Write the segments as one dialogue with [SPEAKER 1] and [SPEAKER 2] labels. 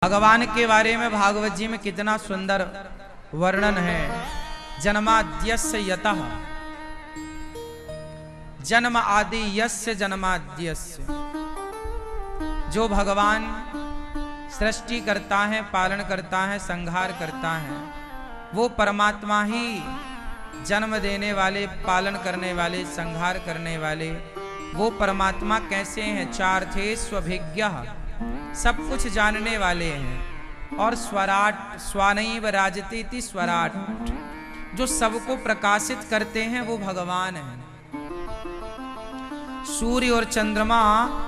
[SPEAKER 1] भगवान के बारे में भागवत जी में कितना सुंदर वर्णन है। जन्माद्यस्य यतः, जन्म आदि यस्य जन्माद्यस्य, जो भगवान सृष्टि करता है, पालन करता है, संहार करता है, वो परमात्मा ही जन्म देने वाले, पालन करने वाले, संहार करने वाले, वो परमात्मा कैसे हैं? चार थे स्वभिज्ञः, सब कुछ जानने वाले हैं, और स्वराट, स्वानैव राजतीति स्वराट, जो सबको प्रकाशित करते हैं वो भगवान हैं। सूर्य और चंद्रमा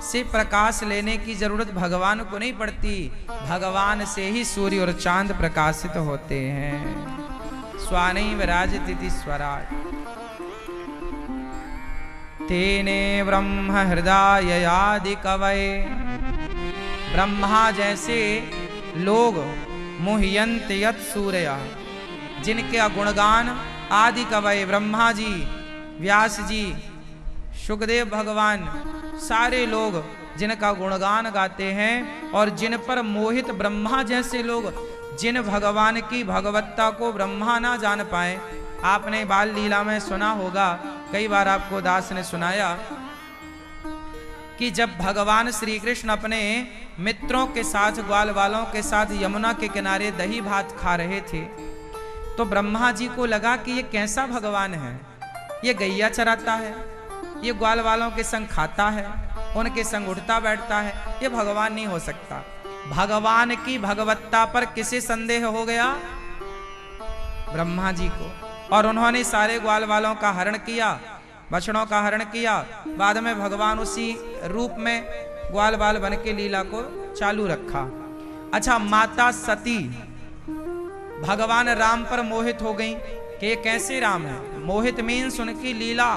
[SPEAKER 1] से प्रकाश लेने की जरूरत भगवान को नहीं पड़ती, भगवान से ही सूर्य और चांद प्रकाशित होते हैं। स्वानैव राजतीति स्वराट। तेने ब्रह्म हृदय आदि कवये, ब्रह्मा जैसे लोग मुह्यन्त यत् सूर्य, जिनके गुणगान आदि कवये, ब्रह्मा जी, व्यास जी, सुखदेव भगवान, सारे लोग जिनका गुणगान गाते हैं, और जिन पर मोहित ब्रह्मा जैसे लोग, जिन भगवान की भगवत्ता को ब्रह्मा ना जान पाए। आपने बाल लीला में सुना होगा, कई बार आपको दास ने सुनाया कि जब भगवान श्री कृष्ण अपने मित्रों के साथ, ग्वाल वालों के साथ यमुना के किनारे दही भात खा रहे थे, तो ब्रह्मा जी को लगा कि ये कैसा भगवान है, ये गैया चराता है, ये ग्वाल वालों के संग खाता है, उनके संग उठता बैठता है, ये भगवान नहीं हो सकता। भगवान की भगवत्ता पर किसे संदेह हो गया? ब्रह्मा जी को। और उन्होंने सारे ग्वाल वालों का हरण किया, बछड़ों का हरण किया। बाद में भगवान उसी रूप में ग्वाल बाल बन के लीला को चालू रखा। अच्छा, माता सती भगवान राम पर मोहित हो गई कि ये कैसे राम है, मोहित मीन्स उनकी लीला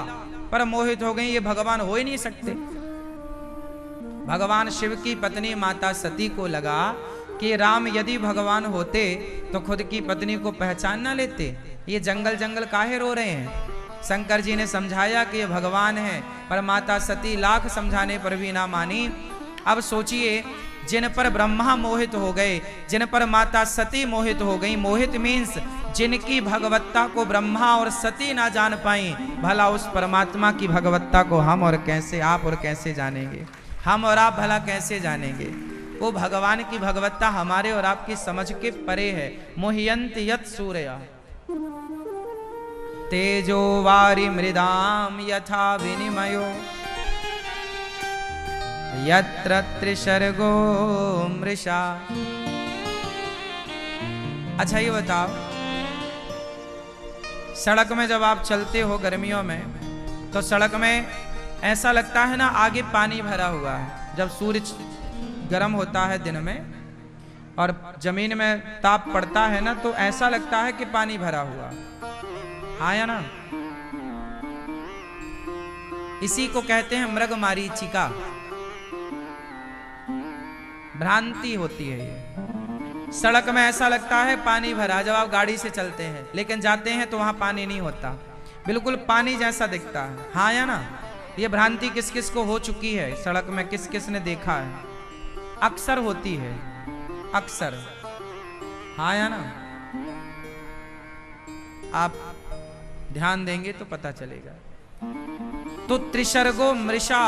[SPEAKER 1] पर मोहित हो गई, ये भगवान हो ही नहीं सकते। भगवान शिव की पत्नी माता सती को लगा कि राम यदि भगवान होते तो खुद की पत्नी को पहचान ना लेते, ये जंगल जंगल काहे रो रहे हैं। शंकर जी ने समझाया कि ये भगवान है, पर माता सती लाख समझाने पर भी ना मानी। अब सोचिए, जिन पर ब्रह्मा मोहित हो गए, जिन पर माता सती मोहित हो गई, मोहित मीन्स जिनकी भगवत्ता को ब्रह्मा और सती ना जान पाई, भला उस परमात्मा की भगवत्ता को हम और कैसे, आप और कैसे जानेंगे? हम और आप भला कैसे जानेंगे? वो भगवान की भगवत्ता हमारे और आपकी समझ के परे है। मुह्यन्त यत् सूर्य तेजो वारि मृदाम यथा विनिमयो यत्र त्रिसर्गो मृषा। अच्छा, ये बताओ, सड़क में जब आप चलते हो गर्मियों में, तो सड़क में ऐसा लगता है ना आगे पानी भरा हुआ है। जब सूर्य गर्म होता है दिन में और जमीन में ताप पड़ता है ना, तो ऐसा लगता है कि पानी भरा हुआ। हाँ या ना? इसी को कहते हैं मृग मारीचिका, भ्रांति होती है ये। सड़क में ऐसा लगता है पानी भरा जब आप गाड़ी से चलते हैं, लेकिन जाते हैं तो वहां पानी नहीं होता, बिल्कुल पानी जैसा दिखता है। हाँ या ना? ये भ्रांति किस किस को हो चुकी है सड़क में, किस किस ने देखा है? अक्सर होती है, अक्सर। हाँ या ना? आप ध्यान देंगे तो पता चलेगा। तो त्रिसर्गो मृषा,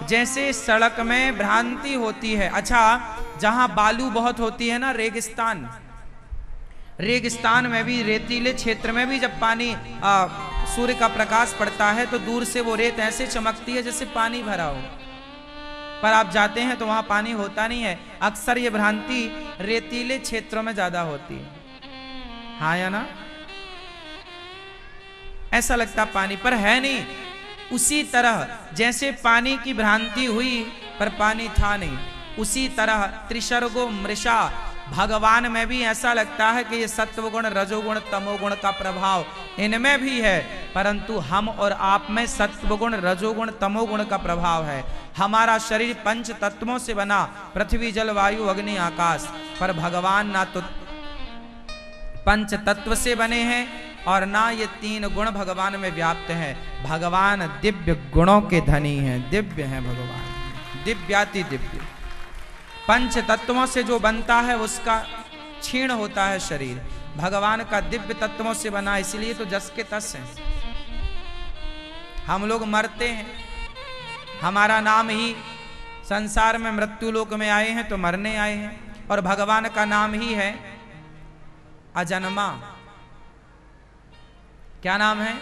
[SPEAKER 1] जैसे सड़क में भ्रांति होती है। अच्छा, जहां बालू बहुत होती है ना, रेगिस्तान, रेगिस्तान में भी, रेतीले क्षेत्र में भी जब पानी सूर्य का प्रकाश पड़ता है तो दूर से वो रेत ऐसे चमकती है जैसे पानी भरा हो, पर आप जाते हैं तो वहां पानी होता नहीं है। अक्सर ये भ्रांति रेतीले क्षेत्रों में ज्यादा होती है। हाँ या ना? ऐसा लगता पानी, पर है नहीं। उसी तरह जैसे पानी की भ्रांति हुई पर पानी था नहीं, उसी तरह त्रिसर्गो मृषा, भगवान में भी ऐसा लगता है कि ये सत्वगुण, रजोगुण, तमोगुण का प्रभाव इनमें भी है, परंतु हम और आप में सत्वगुण, रजोगुण, तमोगुण का प्रभाव है। हमारा शरीर पंच तत्वों से बना, पृथ्वी, जल, वायु, अग्नि, आकाश, पर भगवान ना तो पंच तत्व से बने हैं और ना ये तीन गुण भगवान में व्याप्त हैं। भगवान दिव्य गुणों के धनी हैं, दिव्य हैं भगवान, दिव्याति दिव्य। पंच तत्वों से जो बनता है उसका क्षीण होता है शरीर। भगवान का दिव्य तत्वों से बना, इसलिए तो जस के तस है। हम लोग मरते हैं, हमारा नाम ही संसार में मृत्यु लोक में आए हैं तो मरने आए हैं, और भगवान का नाम ही है अजन्मा। क्या नाम है?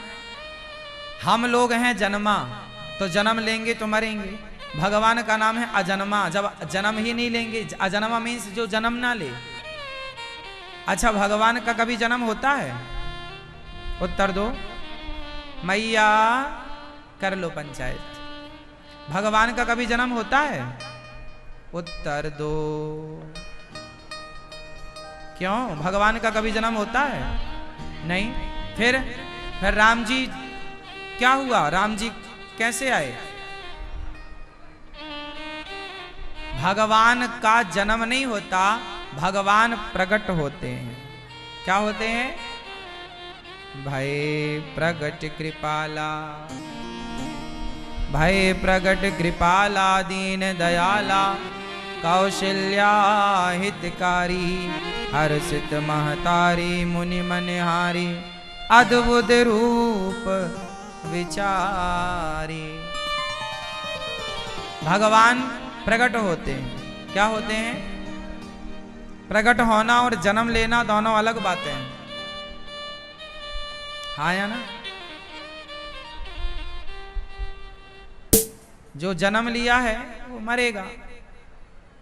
[SPEAKER 1] हम लोग हैं जन्मा, तो जन्म लेंगे तो मरेंगे। भगवान का नाम है अजन्मा, जब जन्म ही नहीं लेंगे। अजन्मा मीन्स जो जन्म ना ले। अच्छा, भगवान का कभी जन्म होता है? उत्तर दो मैया, कर लो पंचायत। भगवान का कभी जन्म होता है? उत्तर दो। क्यों? भगवान का कभी जन्म होता है? नहीं। फिर राम जी क्या हुआ? राम जी कैसे आए? भगवान का जन्म नहीं होता, भगवान प्रकट होते हैं। क्या होते हैं? भय प्रगट कृपाला, भय प्रगट कृपाला, दीन दयाला, कौशल्या हितकारी, हर्षित महतारी, मुनि मनहारी, अद्भुत रूप विचारी। भगवान प्रकट होते हैं। क्या होते हैं? प्रकट होना और जन्म लेना दोनों अलग बातें हैं। हाँ या ना? जो जन्म लिया है वो मरेगा,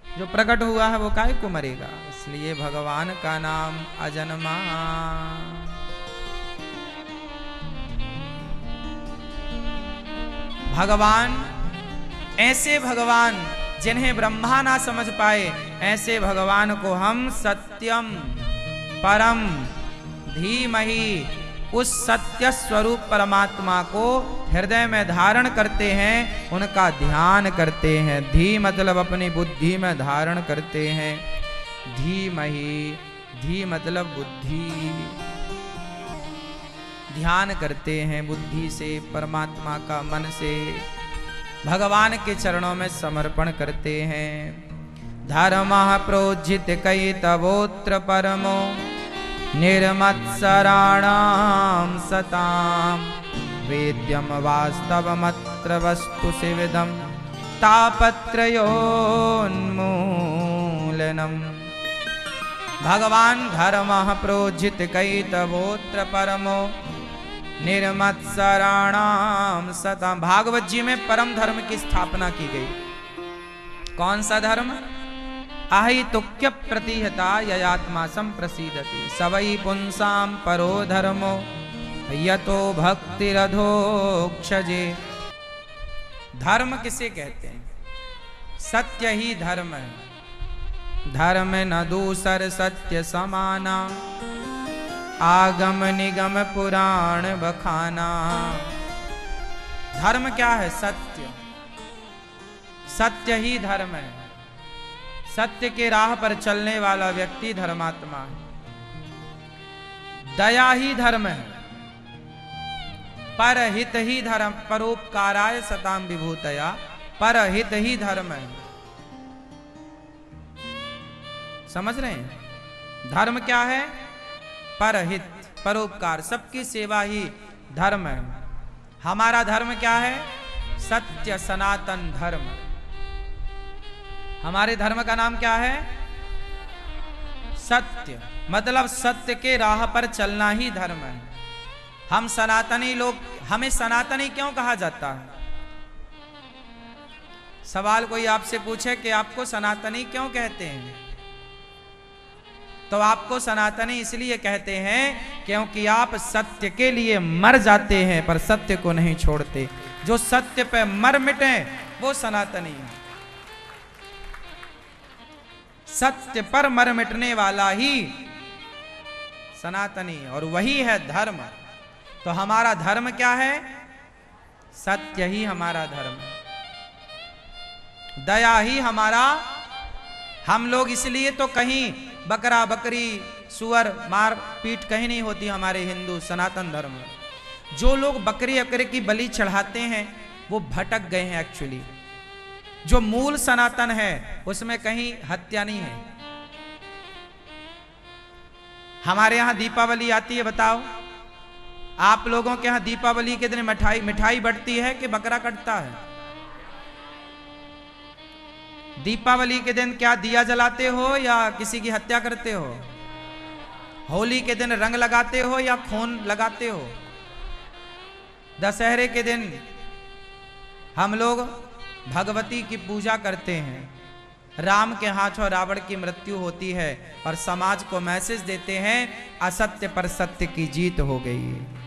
[SPEAKER 1] जो प्रकट हुआ है वो काहे को मरेगा। इसलिए भगवान का नाम अजन्मा। भगवान, ऐसे भगवान जिन्हें ब्रह्मा ना समझ पाए, ऐसे भगवान को हम सत्यम परम धीमहि, उस सत्य स्वरूप परमात्मा को हृदय में धारण करते हैं, उनका ध्यान करते हैं। धी मतलब अपनी बुद्धि में धारण करते हैं। धीमहि, धी मतलब बुद्धि, ध्यान करते हैं बुद्धि से, परमात्मा का मन से भगवान के चरणों में समर्पण करते हैं। धर्मः प्रोज्झित कई तवोत्र परमो, निर्मत्सराणां सतां, वेद्यं वास्तवमत्र वस्तु शिविदं, तापत्रयोन्मूलनम्। भगवान धर्मः प्रोज्झित कई तवोत्र परमो, निर्मत्सराणाम सतां। भागवत जी में परम धर्म की स्थापना की गई। कौन सा धर्म? अहितुक्य प्रतिहता ययात्मा संप्रसीदति, सवै पुंसां परो धर्मो, यतो भक्तिरधोक्षजे। धर्म किसे कहते हैं? सत्य ही धर्म है। धर्म न दूसर सत्य समाना, आगम निगम पुराण बखाना। धर्म क्या है? सत्य। सत्य ही धर्म है। सत्य के राह पर चलने वाला व्यक्ति धर्मात्मा है। दया ही धर्म है। परहित ही धर्म, परोपकाराय सताम विभूतया, परहित ही धर्म है। समझ रहे हैं? धर्म क्या है? परहित, परोपकार, सबकी सेवा ही धर्म है। हमारा धर्म क्या है? सत्य सनातन धर्म। हमारे धर्म का नाम क्या है? सत्य, मतलब सत्य के राह पर चलना ही धर्म है। हम सनातनी लोग, हमें सनातनी क्यों कहा जाता है? सवाल कोई आपसे पूछे कि आपको सनातनी क्यों कहते हैं, तो आपको सनातनी इसलिए कहते हैं क्योंकि आप सत्य के लिए मर जाते हैं पर सत्य को नहीं छोड़ते। जो सत्य पे मर मिटे वो सनातनी है। सत्य पर मर मिटने वाला ही सनातनी, और वही है धर्म। तो हमारा धर्म क्या है? सत्य ही हमारा धर्म है। दया ही हमारा। हम लोग इसलिए तो कहीं बकरा बकरी सुअर मार पीट कहीं नहीं होती हमारे हिंदू सनातन धर्म में। जो लोग बकरी बकरे की बलि चढ़ाते हैं वो भटक गए हैं एक्चुअली। जो मूल सनातन है उसमें कहीं हत्या नहीं है। हमारे यहां दीपावली आती है, बताओ आप लोगों के यहां दीपावली के दिन मिठाई बंटती है कि बकरा कटता है? दीपावली के दिन क्या दिया जलाते हो या किसी की हत्या करते हो? होली के दिन रंग लगाते हो या खून लगाते हो? दशहरे के दिन हम लोग भगवती की पूजा करते हैं। राम के हाथों रावण की मृत्यु होती है और समाज को मैसेज देते हैं असत्य पर सत्य की जीत हो गई।